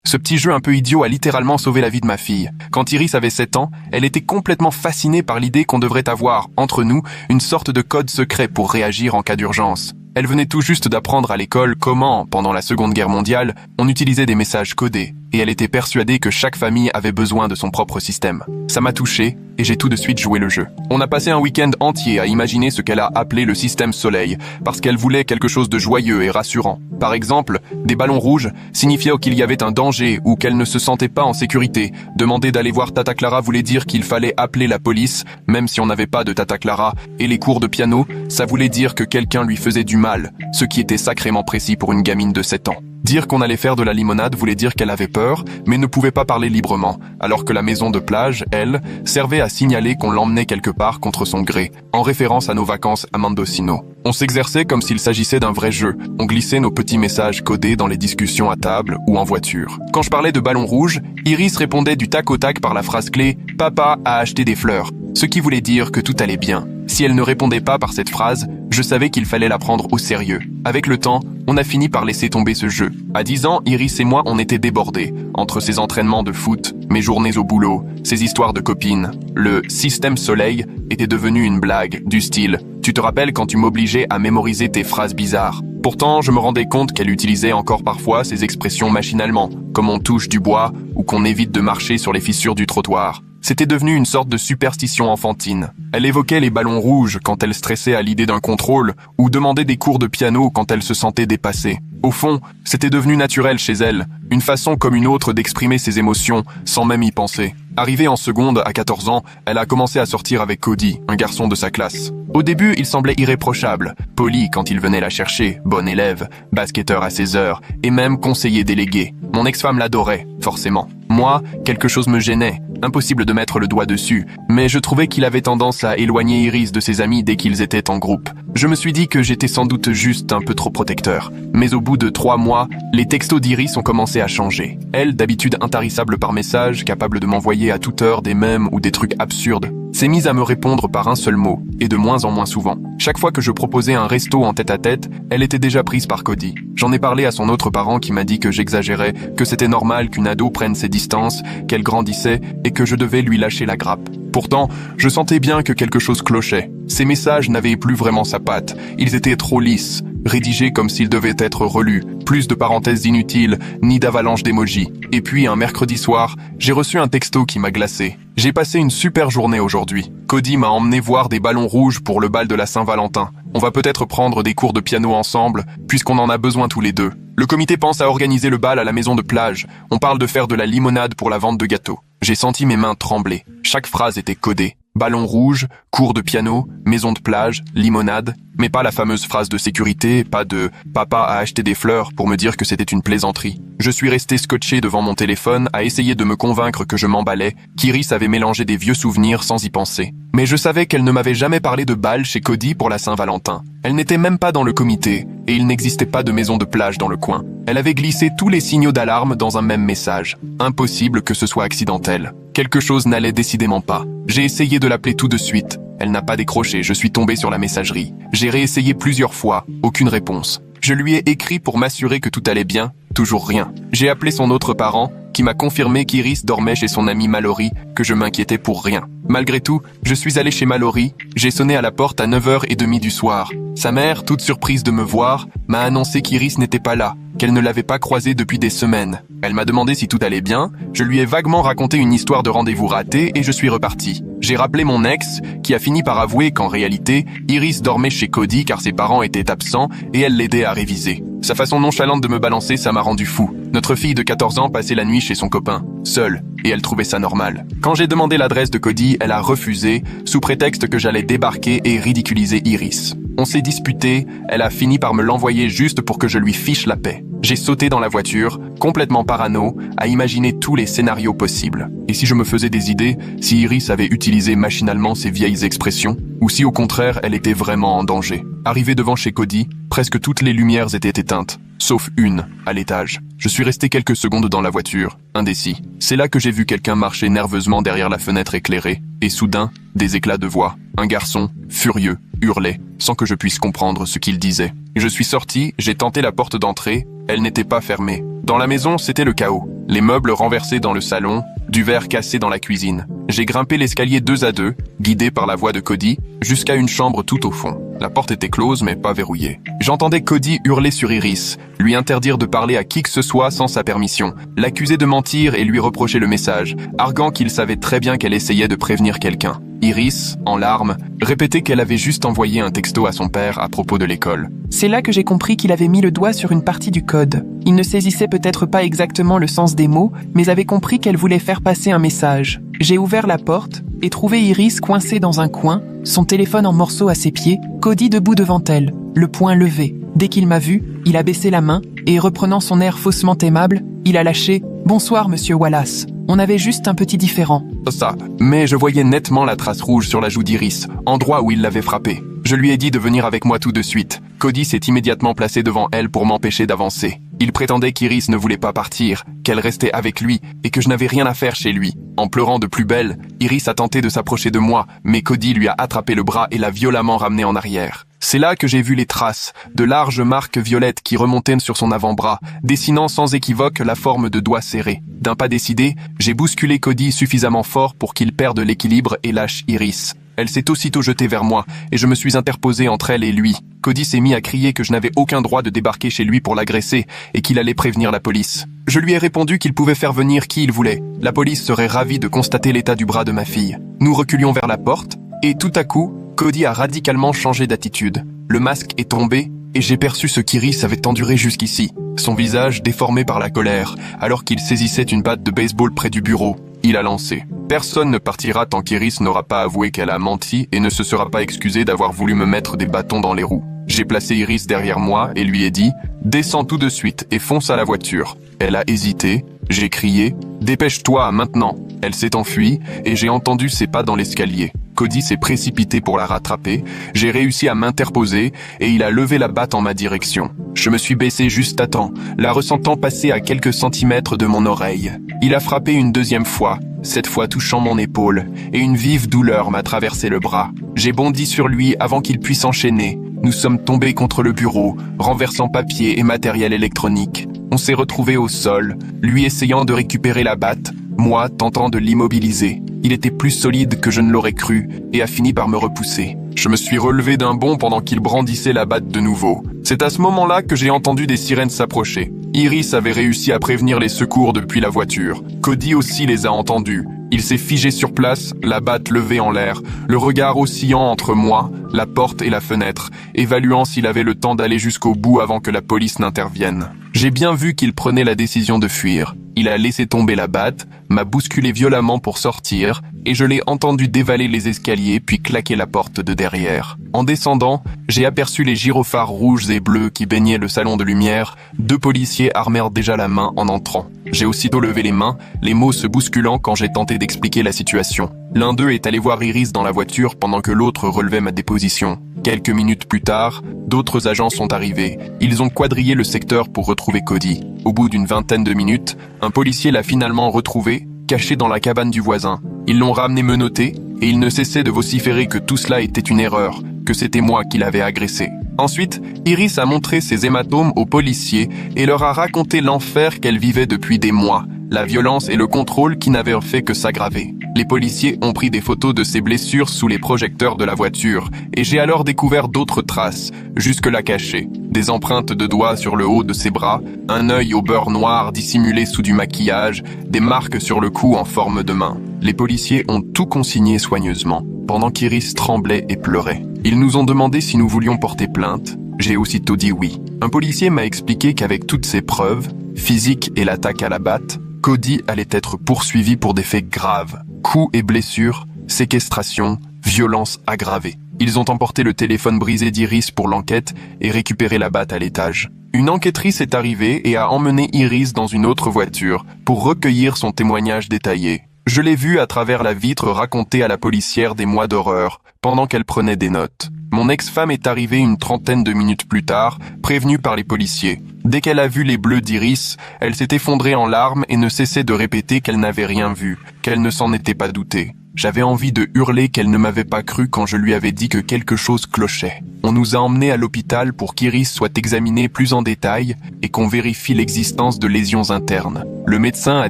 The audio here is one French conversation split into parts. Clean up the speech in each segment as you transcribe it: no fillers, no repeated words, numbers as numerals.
Ce petit jeu un peu idiot a littéralement sauvé la vie de ma fille. Quand Iris avait 7 ans, elle était complètement fascinée par l'idée qu'on devrait avoir, entre nous, une sorte de code secret pour réagir en cas d'urgence. Elle venait tout juste d'apprendre à l'école comment, pendant la Seconde Guerre mondiale, on utilisait des messages codés, et elle était persuadée que chaque famille avait besoin de son propre système. Ça m'a touché, et j'ai tout de suite joué le jeu. On a passé un week-end entier à imaginer ce qu'elle a appelé le système soleil, parce qu'elle voulait quelque chose de joyeux et rassurant. Par exemple, des ballons rouges signifiaient qu'il y avait un danger ou qu'elle ne se sentait pas en sécurité. Demander d'aller voir Tata Clara voulait dire qu'il fallait appeler la police, même si on n'avait pas de Tata Clara, et les cours de piano, ça voulait dire que quelqu'un lui faisait du mal, ce qui était sacrément précis pour une gamine de 7 ans. Dire qu'on allait faire de la limonade voulait dire qu'elle avait peur, mais ne pouvait pas parler librement, alors que la maison de plage, elle, servait à signaler qu'on l'emmenait quelque part contre son gré, en référence à nos vacances à Mendocino. On s'exerçait comme s'il s'agissait d'un vrai jeu, on glissait nos petits messages codés dans les discussions à table ou en voiture. Quand je parlais de ballon rouge, Iris répondait du tac au tac par la phrase clé « Papa a acheté des fleurs », ce qui voulait dire que tout allait bien. Si elle ne répondait pas par cette phrase, je savais qu'il fallait la prendre au sérieux. Avec le temps, on a fini par laisser tomber ce jeu. À 10 ans, Iris et moi, on était débordés. Entre ses entraînements de foot, mes journées au boulot, ses histoires de copines, le système soleil était devenu une blague, du style « Tu te rappelles quand tu m'obligeais à mémoriser tes phrases bizarres ?» Pourtant, je me rendais compte qu'elle utilisait encore parfois ces expressions machinalement, comme on touche du bois ou qu'on évite de marcher sur les fissures du trottoir. C'était devenu une sorte de superstition enfantine. Elle évoquait les ballons rouges quand elle stressait à l'idée d'un contrôle ou demandait des cours de piano quand elle se sentait dépassée. Au fond, c'était devenu naturel chez elle, une façon comme une autre d'exprimer ses émotions sans même y penser. Arrivée en seconde à 14 ans, elle a commencé à sortir avec Cody, un garçon de sa classe. Au début, il semblait irréprochable, poli quand il venait la chercher, bon élève, basketteur à ses heures, et même conseiller délégué. Mon ex-femme l'adorait, forcément. Moi, quelque chose me gênait, impossible de mettre le doigt dessus, mais je trouvais qu'il avait tendance à éloigner Iris de ses amis dès qu'ils étaient en groupe. Je me suis dit que j'étais sans doute juste un peu trop protecteur. Mais au bout de 3 mois, les textos d'Iris ont commencé à changer. Elle, d'habitude intarissable par message, capable de m'envoyer à toute heure des mèmes ou des trucs absurdes, s'est mise à me répondre par un seul mot, et de moins en moins souvent. Chaque fois que je proposais un resto en tête-à-tête, elle était déjà prise par Cody. J'en ai parlé à son autre parent qui m'a dit que j'exagérais, que c'était normal qu'une ado prenne ses distances, qu'elle grandissait, et que je devais lui lâcher la grappe. Pourtant, je sentais bien que quelque chose clochait. Ces messages n'avaient plus vraiment sa patte, ils étaient trop lisses, rédigés comme s'ils devaient être relus, plus de parenthèses inutiles, ni d'avalanche d'émojis. Et puis, un mercredi soir, j'ai reçu un texto qui m'a glacé. J'ai passé une super journée aujourd'hui. Cody m'a emmené voir des ballons rouges pour le bal de la Saint-Valentin. On va peut-être prendre des cours de piano ensemble, puisqu'on en a besoin tous les deux. Le comité pense à organiser le bal à la maison de plage. On parle de faire de la limonade pour la vente de gâteaux. J'ai senti mes mains trembler. Chaque phrase était codée. Ballon rouge, cours de piano, maison de plage, limonade, mais pas la fameuse phrase de sécurité, pas de « papa a acheté des fleurs » pour me dire que c'était une plaisanterie. Je suis resté scotché devant mon téléphone à essayer de me convaincre que je m'emballais, qu'Iris avait mélangé des vieux souvenirs sans y penser. Mais je savais qu'elle ne m'avait jamais parlé de bal chez Cody pour la Saint-Valentin. Elle n'était même pas dans le comité, et il n'existait pas de maison de plage dans le coin. Elle avait glissé tous les signaux d'alarme dans un même message. Impossible que ce soit accidentel. Quelque chose n'allait décidément pas. J'ai essayé de l'appeler tout de suite. Elle n'a pas décroché, je suis tombé sur la messagerie. J'ai réessayé plusieurs fois, aucune réponse. Je lui ai écrit pour m'assurer que tout allait bien, toujours rien. J'ai appelé son autre parent, qui m'a confirmé qu'Iris dormait chez son ami Mallory, que je m'inquiétais pour rien. Malgré tout, je suis allé chez Mallory, j'ai sonné à la porte à 9h30 du soir. Sa mère, toute surprise de me voir, m'a annoncé qu'Iris n'était pas là, qu'elle ne l'avait pas croisée depuis des semaines. Elle m'a demandé si tout allait bien, je lui ai vaguement raconté une histoire de rendez-vous raté et je suis reparti. J'ai rappelé mon ex, qui a fini par avouer qu'en réalité, Iris dormait chez Cody car ses parents étaient absents et elle l'aidait à réviser. Sa façon nonchalante de me balancer, ça m'a rendu fou. Notre fille de 14 ans passait la nuit chez son copain, seule, et elle trouvait ça normal. Quand j'ai demandé l'adresse de Cody, elle a refusé, sous prétexte que j'allais débarquer et ridiculiser Iris. On s'est disputé, elle a fini par me l'envoyer juste pour que je lui fiche la paix. J'ai sauté dans la voiture, complètement parano, à imaginer tous les scénarios possibles. Et si je me faisais des idées, si Iris avait utilisé machinalement ces vieilles expressions, ou si au contraire elle était vraiment en danger. Arrivé devant chez Cody, presque toutes les lumières étaient éteintes. sauf une, à l'étage. Je suis resté quelques secondes dans la voiture, indécis. C'est là que j'ai vu quelqu'un marcher nerveusement derrière la fenêtre éclairée, et soudain, des éclats de voix. Un garçon, furieux, hurlait, sans que je puisse comprendre ce qu'il disait. Je suis sorti, j'ai tenté la porte d'entrée, elle n'était pas fermée. Dans la maison, c'était le chaos. Les meubles renversés dans le salon, du verre cassé dans la cuisine. J'ai grimpé l'escalier 2 à 2, guidé par la voix de Cody, jusqu'à une chambre tout au fond. La porte était close mais pas verrouillée. J'entendais Cody hurler sur Iris, lui interdire de parler à qui que ce soit sans sa permission, l'accuser de mentir et lui reprocher le message, arguant qu'il savait très bien qu'elle essayait de prévenir quelqu'un. Iris, en larmes, répétait qu'elle avait juste envoyé un texto à son père à propos de l'école. C'est là que j'ai compris qu'il avait mis le doigt sur une partie du code. Il ne saisissait peut-être pas exactement le sens des mots, mais avait compris qu'elle voulait faire passer un message. J'ai ouvert la porte et trouvé Iris coincée dans un coin, son téléphone en morceaux à ses pieds, Cody debout devant elle, le poing levé. Dès qu'il m'a vu, il a baissé la main et, reprenant son air faussement aimable, il a lâché « Bonsoir, monsieur Wallace. On avait juste un petit différend. » Ça, mais je voyais nettement la trace rouge sur la joue d'Iris, endroit où il l'avait frappée. Je lui ai dit de venir avec moi tout de suite. Cody s'est immédiatement placé devant elle pour m'empêcher d'avancer. Il prétendait qu'Iris ne voulait pas partir, qu'elle restait avec lui et que je n'avais rien à faire chez lui. En pleurant de plus belle, Iris a tenté de s'approcher de moi, mais Cody lui a attrapé le bras et l'a violemment ramené en arrière. C'est là que j'ai vu les traces, de larges marques violettes qui remontaient sur son avant-bras, dessinant sans équivoque la forme de doigts serrés. D'un pas décidé, j'ai bousculé Cody suffisamment fort pour qu'il perde l'équilibre et lâche Iris. Elle s'est aussitôt jetée vers moi, et je me suis interposé entre elle et lui. Cody s'est mis à crier que je n'avais aucun droit de débarquer chez lui pour l'agresser, et qu'il allait prévenir la police. Je lui ai répondu qu'il pouvait faire venir qui il voulait. La police serait ravie de constater l'état du bras de ma fille. Nous reculions vers la porte, et tout à coup, Cody a radicalement changé d'attitude. Le masque est tombé, et j'ai perçu ce qu'Iris avait enduré jusqu'ici. Son visage déformé par la colère, alors qu'il saisissait une batte de baseball près du bureau. Il a lancé. Personne ne partira tant qu'Iris n'aura pas avoué qu'elle a menti et ne se sera pas excusée d'avoir voulu me mettre des bâtons dans les roues. J'ai placé Iris derrière moi et lui ai dit « Descends tout de suite et fonce à la voiture ». Elle a hésité, j'ai crié « Dépêche-toi, maintenant !» Elle s'est enfuie et j'ai entendu ses pas dans l'escalier. Cody s'est précipité pour la rattraper, j'ai réussi à m'interposer et il a levé la batte en ma direction. Je me suis baissé juste à temps, la ressentant passer à quelques centimètres de mon oreille. Il a frappé une deuxième fois, cette fois touchant mon épaule, et une vive douleur m'a traversé le bras. J'ai bondi sur lui avant qu'il puisse enchaîner. Nous sommes tombés contre le bureau, renversant papier et matériel électronique. On s'est retrouvés au sol, lui essayant de récupérer la batte, moi tentant de l'immobiliser. Il était plus solide que je ne l'aurais cru et a fini par me repousser. Je me suis relevé d'un bond pendant qu'il brandissait la batte de nouveau. C'est à ce moment-là que j'ai entendu des sirènes s'approcher. Iris avait réussi à prévenir les secours depuis la voiture. Cody aussi les a entendus. Il s'est figé sur place, la batte levée en l'air, le regard oscillant entre moi, la porte et la fenêtre, évaluant s'il avait le temps d'aller jusqu'au bout avant que la police n'intervienne. J'ai bien vu qu'il prenait la décision de fuir. Il a laissé tomber la batte, m'a bousculé violemment pour sortir, et je l'ai entendu dévaler les escaliers puis claquer la porte de derrière. En descendant, j'ai aperçu les gyrophares rouges et bleus qui baignaient le salon de lumière. 2 policiers armèrent déjà la main en entrant. J'ai aussitôt levé les mains, les mots se bousculant quand j'ai tenté d'expliquer la situation. L'un d'eux est allé voir Iris dans la voiture pendant que l'autre relevait ma déposition. Quelques minutes plus tard, d'autres agents sont arrivés. Ils ont quadrillé le secteur pour retrouver Cody. Au bout d'une vingtaine de minutes, un policier l'a finalement retrouvé, caché dans la cabane du voisin. Ils l'ont ramené menotté, et il ne cessait de vociférer que tout cela était une erreur, que c'était moi qui l'avais agressé. Ensuite, Iris a montré ses hématomes aux policiers et leur a raconté l'enfer qu'elle vivait depuis des mois, la violence et le contrôle qui n'avaient fait que s'aggraver. Les policiers ont pris des photos de ses blessures sous les projecteurs de la voiture et j'ai alors découvert d'autres traces, jusque-là cachées. Des empreintes de doigts sur le haut de ses bras, un œil au beurre noir dissimulé sous du maquillage, des marques sur le cou en forme de main. Les policiers ont tout consigné soigneusement, pendant qu'Iris tremblait et pleurait. Ils nous ont demandé si nous voulions porter plainte. J'ai aussitôt dit oui. Un policier m'a expliqué qu'avec toutes ces preuves, physiques et l'attaque à la batte, Cody allait être poursuivi pour des faits graves. Coups et blessures, séquestration, violence aggravée. Ils ont emporté le téléphone brisé d'Iris pour l'enquête et récupéré la batte à l'étage. Une enquêtrice est arrivée et a emmené Iris dans une autre voiture pour recueillir son témoignage détaillé. Je l'ai vue à travers la vitre raconter à la policière des mois d'horreur, pendant qu'elle prenait des notes. Mon ex-femme est arrivée une trentaine de minutes plus tard, prévenue par les policiers. Dès qu'elle a vu les bleus d'Iris, elle s'est effondrée en larmes et ne cessait de répéter qu'elle n'avait rien vu, qu'elle ne s'en était pas doutée. J'avais envie de hurler qu'elle ne m'avait pas cru quand je lui avais dit que quelque chose clochait. On nous a emmenés à l'hôpital pour qu'Iris soit examinée plus en détail et qu'on vérifie l'existence de lésions internes. Le médecin a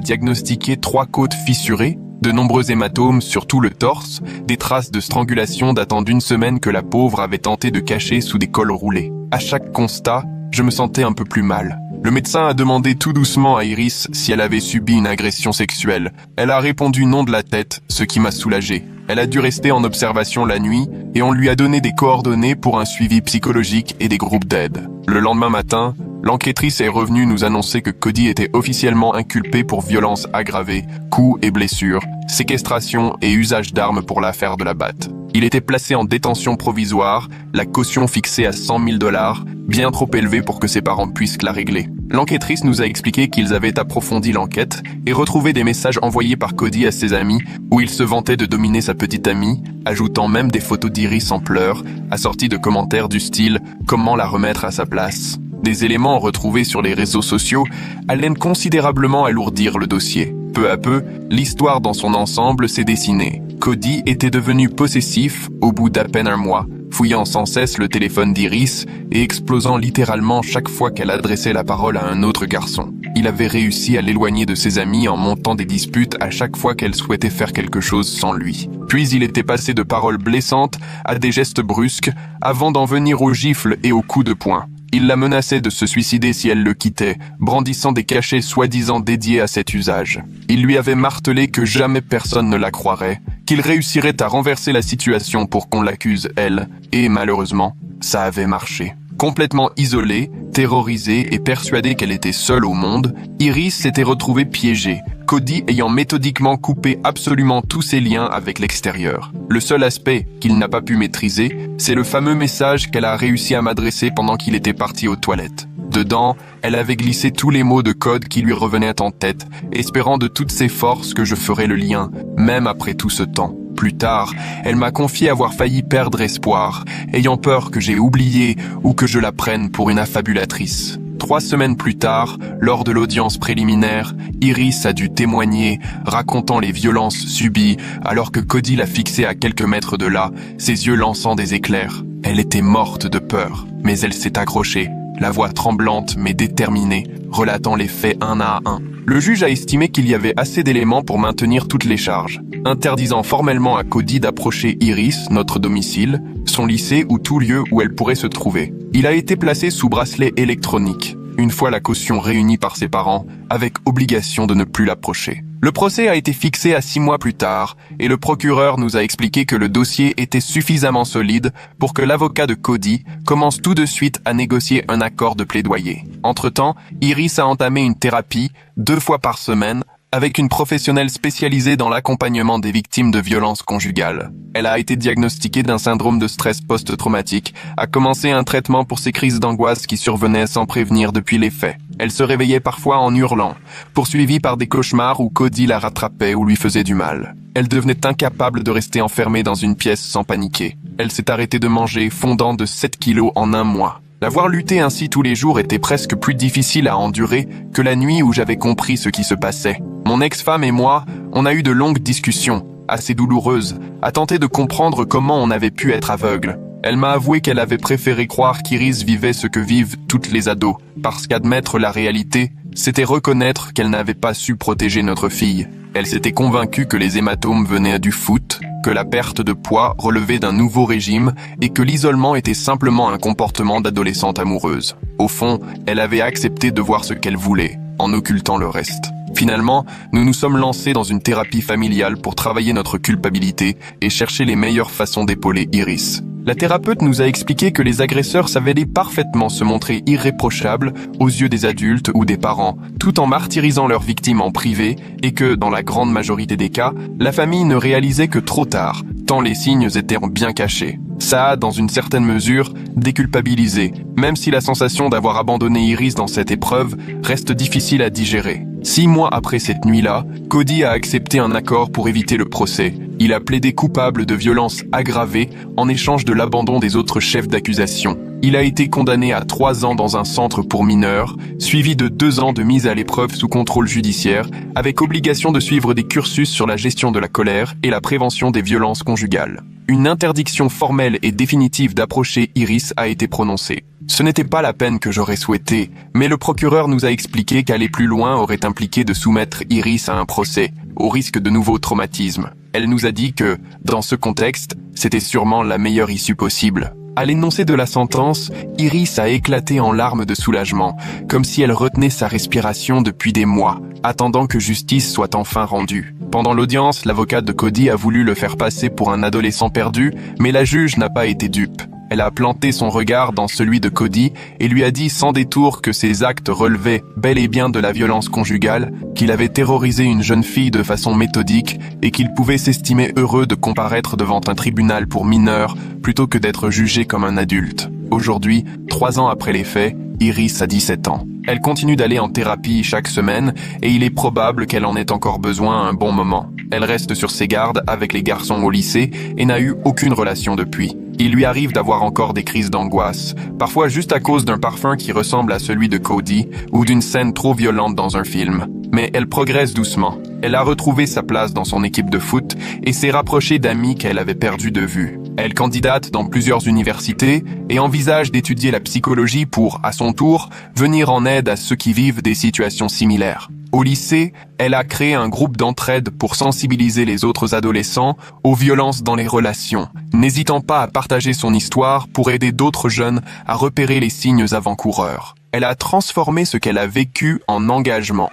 diagnostiqué 3 côtes fissurées, de nombreux hématomes sur tout le torse, des traces de strangulation datant d'1 semaine que la pauvre avait tenté de cacher sous des cols roulés. À chaque constat, je me sentais un peu plus mal. Le médecin a demandé tout doucement à Iris si elle avait subi une agression sexuelle. Elle a répondu non de la tête, ce qui m'a soulagé. Elle a dû rester en observation la nuit et on lui a donné des coordonnées pour un suivi psychologique et des groupes d'aide. Le lendemain matin, l'enquêtrice est revenue nous annoncer que Cody était officiellement inculpé pour violences aggravées, coups et blessures, séquestration et usage d'armes pour l'affaire de la batte. Il était placé en détention provisoire, la caution fixée à 100 000 $, bien trop élevée pour que ses parents puissent la régler. L'enquêtrice nous a expliqué qu'ils avaient approfondi l'enquête et retrouvé des messages envoyés par Cody à ses amis où il se vantait de dominer sa petite amie, ajoutant même des photos d'Iris en pleurs, assorties de commentaires du style « Comment la remettre à sa place ?» Des éléments retrouvés sur les réseaux sociaux allaient considérablement alourdir le dossier. Peu à peu, l'histoire dans son ensemble s'est dessinée. Cody était devenu possessif au bout d'à peine 1 mois, fouillant sans cesse le téléphone d'Iris et explosant littéralement chaque fois qu'elle adressait la parole à un autre garçon. Il avait réussi à l'éloigner de ses amis en montant des disputes à chaque fois qu'elle souhaitait faire quelque chose sans lui. Puis il était passé de paroles blessantes à des gestes brusques, avant d'en venir aux gifles et aux coups de poing. Il la menaçait de se suicider si elle le quittait, brandissant des cachets soi-disant dédiés à cet usage. Il lui avait martelé que jamais personne ne la croirait, qu'il réussirait à renverser la situation pour qu'on l'accuse, elle, et malheureusement, ça avait marché. Complètement isolée, terrorisée et persuadée qu'elle était seule au monde, Iris s'était retrouvée piégée, Cody ayant méthodiquement coupé absolument tous ses liens avec l'extérieur. Le seul aspect qu'il n'a pas pu maîtriser, c'est le fameux message qu'elle a réussi à m'adresser pendant qu'il était parti aux toilettes. Dedans, elle avait glissé tous les mots de code qui lui revenaient en tête, espérant de toutes ses forces que je ferais le lien, même après tout ce temps. Plus tard, elle m'a confié avoir failli perdre espoir, ayant peur que j'ai oublié ou que je la prenne pour une affabulatrice. 3 semaines plus tard, lors de l'audience préliminaire, Iris a dû témoigner, racontant les violences subies, alors que Cody la fixait à quelques mètres de là, ses yeux lançant des éclairs. Elle était morte de peur, mais elle s'est accrochée, la voix tremblante mais déterminée, relatant les faits un à un. Le juge a estimé qu'il y avait assez d'éléments pour maintenir toutes les charges, interdisant formellement à Cody d'approcher Iris, notre domicile, son lycée ou tout lieu où elle pourrait se trouver. Il a été placé sous bracelet électronique, une fois la caution réunie par ses parents, avec obligation de ne plus l'approcher. Le procès a été fixé à 6 mois plus tard, et le procureur nous a expliqué que le dossier était suffisamment solide pour que l'avocat de Cody commence tout de suite à négocier un accord de plaidoyer. Entre-temps, Iris a entamé une thérapie, 2 fois par semaine, avec une professionnelle spécialisée dans l'accompagnement des victimes de violences conjugales. Elle a été diagnostiquée d'un syndrome de stress post-traumatique, a commencé un traitement pour ses crises d'angoisse qui survenaient sans prévenir depuis les faits. Elle se réveillait parfois en hurlant, poursuivie par des cauchemars où Cody la rattrapait ou lui faisait du mal. Elle devenait incapable de rester enfermée dans une pièce sans paniquer. Elle s'est arrêtée de manger, fondant de 7 kilos en 1 mois. La voir lutter ainsi tous les jours était presque plus difficile à endurer que la nuit où j'avais compris ce qui se passait. Mon ex-femme et moi, on a eu de longues discussions, assez douloureuses, à tenter de comprendre comment on avait pu être aveugle. Elle m'a avoué qu'elle avait préféré croire qu'Iris vivait ce que vivent toutes les ados, parce qu'admettre la réalité, c'était reconnaître qu'elle n'avait pas su protéger notre fille. Elle s'était convaincue que les hématomes venaient du foot, que la perte de poids relevait d'un nouveau régime et que l'isolement était simplement un comportement d'adolescente amoureuse. Au fond, elle avait accepté de voir ce qu'elle voulait, en occultant le reste. Finalement, nous nous sommes lancés dans une thérapie familiale pour travailler notre culpabilité et chercher les meilleures façons d'épauler Iris. La thérapeute nous a expliqué que les agresseurs savaient parfaitement se montrer irréprochables aux yeux des adultes ou des parents, tout en martyrisant leurs victimes en privé, et que, dans la grande majorité des cas, la famille ne réalisait que trop tard, tant les signes étaient bien cachés. Ça a, dans une certaine mesure, déculpabilisé, même si la sensation d'avoir abandonné Iris dans cette épreuve reste difficile à digérer. 6 mois après cette nuit-là, Cody a accepté un accord pour éviter le procès. Il a plaidé coupable de violences aggravées en échange de l'abandon des autres chefs d'accusation. Il a été condamné à 3 ans dans un centre pour mineurs, suivi de 2 ans de mise à l'épreuve sous contrôle judiciaire, avec obligation de suivre des cursus sur la gestion de la colère et la prévention des violences conjugales. Une interdiction formelle et définitive d'approcher Iris a été prononcée. Ce n'était pas la peine que j'aurais souhaité, mais le procureur nous a expliqué qu'aller plus loin aurait impliqué de soumettre Iris à un procès, au risque de nouveaux traumatismes. Elle nous a dit que, dans ce contexte, c'était sûrement la meilleure issue possible. À l'énoncé de la sentence, Iris a éclaté en larmes de soulagement, comme si elle retenait sa respiration depuis des mois, attendant que justice soit enfin rendue. Pendant l'audience, l'avocate de Cody a voulu le faire passer pour un adolescent perdu, mais la juge n'a pas été dupe. Elle a planté son regard dans celui de Cody et lui a dit sans détour que ses actes relevaient bel et bien de la violence conjugale, qu'il avait terrorisé une jeune fille de façon méthodique et qu'il pouvait s'estimer heureux de comparaître devant un tribunal pour mineurs plutôt que d'être jugé comme un adulte. Aujourd'hui, 3 ans après les faits, Iris a 17 ans. Elle continue d'aller en thérapie chaque semaine et il est probable qu'elle en ait encore besoin un bon moment. Elle reste sur ses gardes avec les garçons au lycée et n'a eu aucune relation depuis. Il lui arrive d'avoir encore des crises d'angoisse, parfois juste à cause d'un parfum qui ressemble à celui de Cody ou d'une scène trop violente dans un film. Mais elle progresse doucement. Elle a retrouvé sa place dans son équipe de foot et s'est rapprochée d'amis qu'elle avait perdus de vue. Elle candidate dans plusieurs universités et envisage d'étudier la psychologie pour, à son tour, venir en aide à ceux qui vivent des situations similaires. Au lycée, elle a créé un groupe d'entraide pour sensibiliser les autres adolescents aux violences dans les relations, n'hésitant pas à partager son histoire pour aider d'autres jeunes à repérer les signes avant-coureurs. Elle a transformé ce qu'elle a vécu en engagement.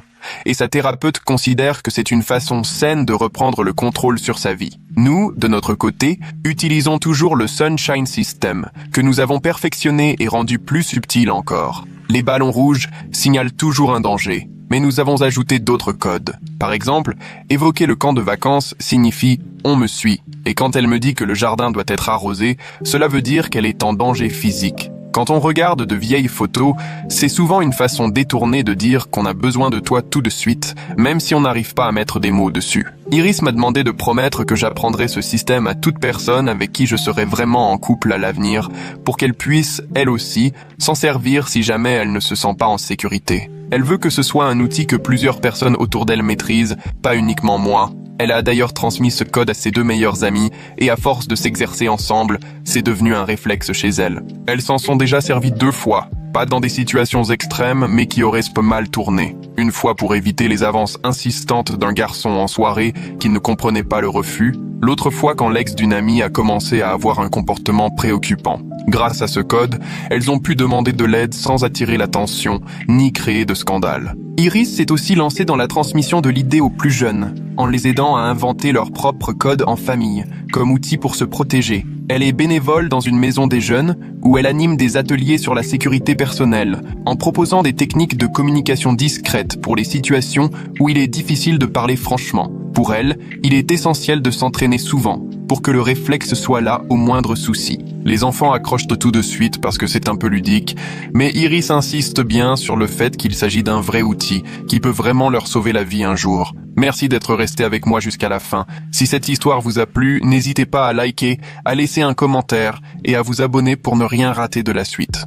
Et sa thérapeute considère que c'est une façon saine de reprendre le contrôle sur sa vie. Nous, de notre côté, utilisons toujours le Sunshine System, que nous avons perfectionné et rendu plus subtil encore. Les ballons rouges signalent toujours un danger, mais nous avons ajouté d'autres codes. Par exemple, évoquer le camp de vacances signifie « on me suit », et quand elle me dit que le jardin doit être arrosé, cela veut dire qu'elle est en danger physique. Quand on regarde de vieilles photos, c'est souvent une façon détournée de dire qu'on a besoin de toi tout de suite, même si on n'arrive pas à mettre des mots dessus. Iris m'a demandé de promettre que j'apprendrai ce système à toute personne avec qui je serai vraiment en couple à l'avenir, pour qu'elle puisse, elle aussi, s'en servir si jamais elle ne se sent pas en sécurité. Elle veut que ce soit un outil que plusieurs personnes autour d'elle maîtrisent, pas uniquement moi. Elle a d'ailleurs transmis ce code à ses 2 meilleures amies, et à force de s'exercer ensemble, c'est devenu un réflexe chez elle. Elles s'en sont déjà servies 2 fois, pas dans des situations extrêmes, mais qui auraient mal tourné. Une fois pour éviter les avances insistantes d'un garçon en soirée qui ne comprenait pas le refus, l'autre fois quand l'ex d'une amie a commencé à avoir un comportement préoccupant. Grâce à ce code, elles ont pu demander de l'aide sans attirer l'attention, ni créer de scandale. Iris s'est aussi lancée dans la transmission de l'idée aux plus jeunes, en les aidant à inventer leur propre code en famille, comme outil pour se protéger. Elle est bénévole dans une maison des jeunes, où elle anime des ateliers sur la sécurité personnelle, en proposant des techniques de communication discrètes pour les situations où il est difficile de parler franchement. Pour elle, il est essentiel de s'entraîner souvent, pour que le réflexe soit là au moindre souci. Les enfants accrochent tout de suite parce que c'est un peu ludique, mais Iris insiste bien sur le fait qu'il s'agit d'un vrai outil qui peut vraiment leur sauver la vie un jour. Merci d'être resté avec moi jusqu'à la fin. Si cette histoire vous a plu, n'hésitez pas à liker, à laisser un commentaire et à vous abonner pour ne rien rater de la suite.